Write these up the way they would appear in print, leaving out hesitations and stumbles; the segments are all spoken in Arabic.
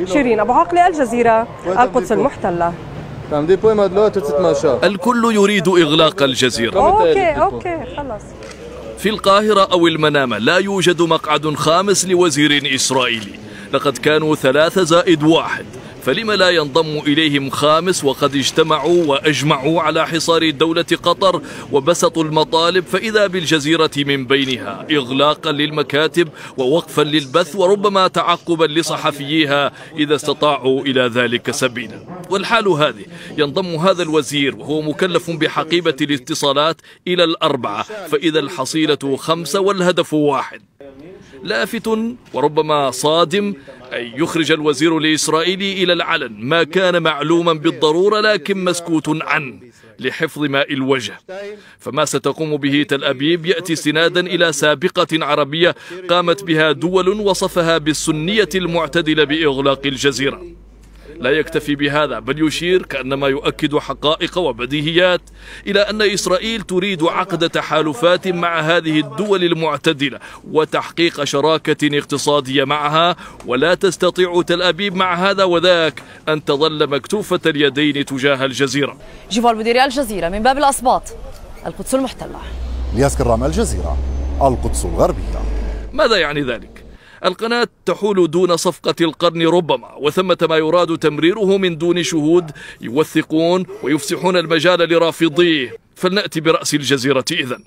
شيرين أبو عاقلة، الجزيرة، القدس المحتلة. الكل يريد إغلاق الجزيرة. أوكي خلاص. في القاهرة أو المنامة لا يوجد مقعد خامس لوزير إسرائيلي، لقد كانوا 3+1، فلما لا ينضم إليهم خامس وقد اجتمعوا وأجمعوا على حصار دولة قطر وبسطوا المطالب، فإذا بالجزيرة من بينها إغلاقا للمكاتب ووقفا للبث وربما تعقبا لصحفيها إذا استطاعوا إلى ذلك سبيلا. والحال هذه ينضم هذا الوزير وهو مكلف بحقيبة الاتصالات إلى ال4، فإذا الحصيلة 5 والهدف 1. لافت وربما صادم أن يخرج الوزير الإسرائيلي إلى العلن ما كان معلوما بالضرورة لكن مسكوت عنه لحفظ ماء الوجه. فما ستقوم به تل أبيب يأتي استنادا إلى سابقة عربية قامت بها دول وصفها بالسنية المعتدلة بإغلاق الجزيرة. لا يكتفي بهذا بل يشير كأنما يؤكد حقائق وبديهيات إلى أن إسرائيل تريد عقد تحالفات مع هذه الدول المعتدلة وتحقيق شراكة اقتصادية معها، ولا تستطيع تل أبيب مع هذا وذاك أن تظل مكتوفة اليدين تجاه الجزيرة. جيفال بوديري، الجزيرة، من باب الأسباط، القدس المحتلة. الياس كرام، الجزيرة، القدس الغربية. ماذا يعني ذلك؟ القناة تحول دون صفقة القرن ربما، وثمة ما يراد تمريره من دون شهود يوثقون ويفسحون المجال لرافضيه، فلنأتي برأس الجزيرة إذن.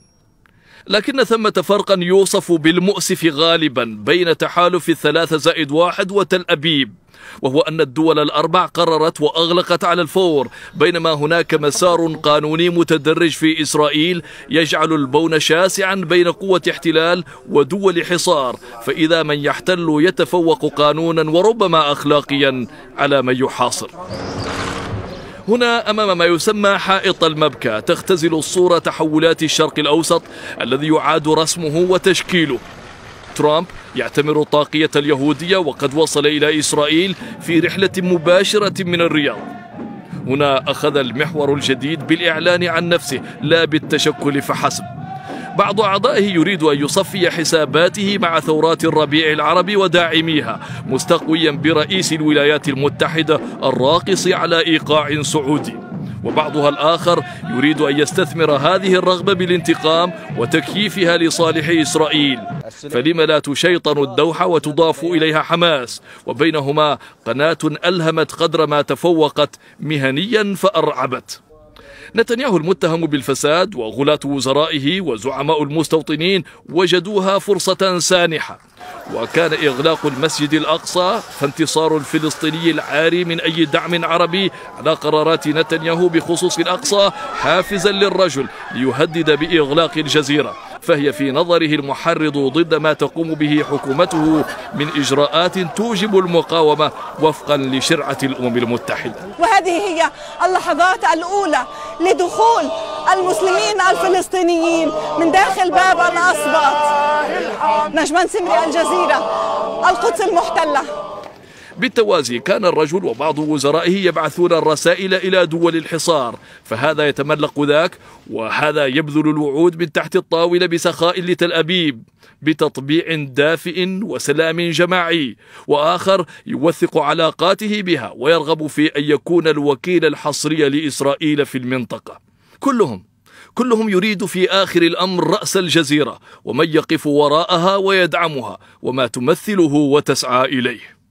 لكن ثمة فرقا يوصف بالمؤسف غالبا بين تحالف 3+1 وتل أبيب، وهو أن الدول ال4 قررت وأغلقت على الفور، بينما هناك مسار قانوني متدرج في إسرائيل يجعل البون شاسعا بين قوة احتلال ودول حصار، فإذا من يحتل يتفوق قانونا وربما أخلاقيا على من يحاصر. هنا أمام ما يسمى حائط المبكى تختزل الصورة تحولات الشرق الأوسط الذي يعاد رسمه وتشكيله. ترامب يعتمر الطاقية اليهودية وقد وصل إلى إسرائيل في رحلة مباشرة من الرياض. هنا أخذ المحور الجديد بالإعلان عن نفسه لا بالتشكل فحسب. بعض أعضائه يريد أن يصفي حساباته مع ثورات الربيع العربي وداعميها، مستقويا برئيس الولايات المتحدة الراقص على إيقاع سعودي. وبعضها الآخر يريد أن يستثمر هذه الرغبة بالانتقام وتكييفها لصالح إسرائيل، فلما لا تشيطن الدوحة وتضاف إليها حماس، وبينهما قناة ألهمت قدر ما تفوقت مهنيا فأرعبت. نتنياهو المتهم بالفساد وغلاة وزرائه وزعماء المستوطنين وجدوها فرصة سانحة، وكان إغلاق المسجد الأقصى فانتصار الفلسطيني العاري من أي دعم عربي على قرارات نتنياهو بخصوص الأقصى حافزا للرجل ليهدد بإغلاق الجزيرة، فهي في نظره المحرض ضد ما تقوم به حكومته من إجراءات توجب المقاومة وفقا لشرعة الأمم المتحدة. وهذه هي اللحظات الأولى لدخول المسلمين الفلسطينيين من داخل باب الأسباط. نجمان سمري، الجزيرة، القدس المحتلة. بالتوازي كان الرجل وبعض وزرائه يبعثون الرسائل إلى دول الحصار، فهذا يتملق ذاك، وهذا يبذل الوعود من تحت الطاولة بسخاء لتل أبيب بتطبيع دافئ وسلام جماعي، وآخر يوثق علاقاته بها ويرغب في أن يكون الوكيل الحصري لإسرائيل في المنطقة. كلهم يريد في آخر الأمر رأس الجزيرة ومن يقف وراءها ويدعمها وما تمثله وتسعى إليه.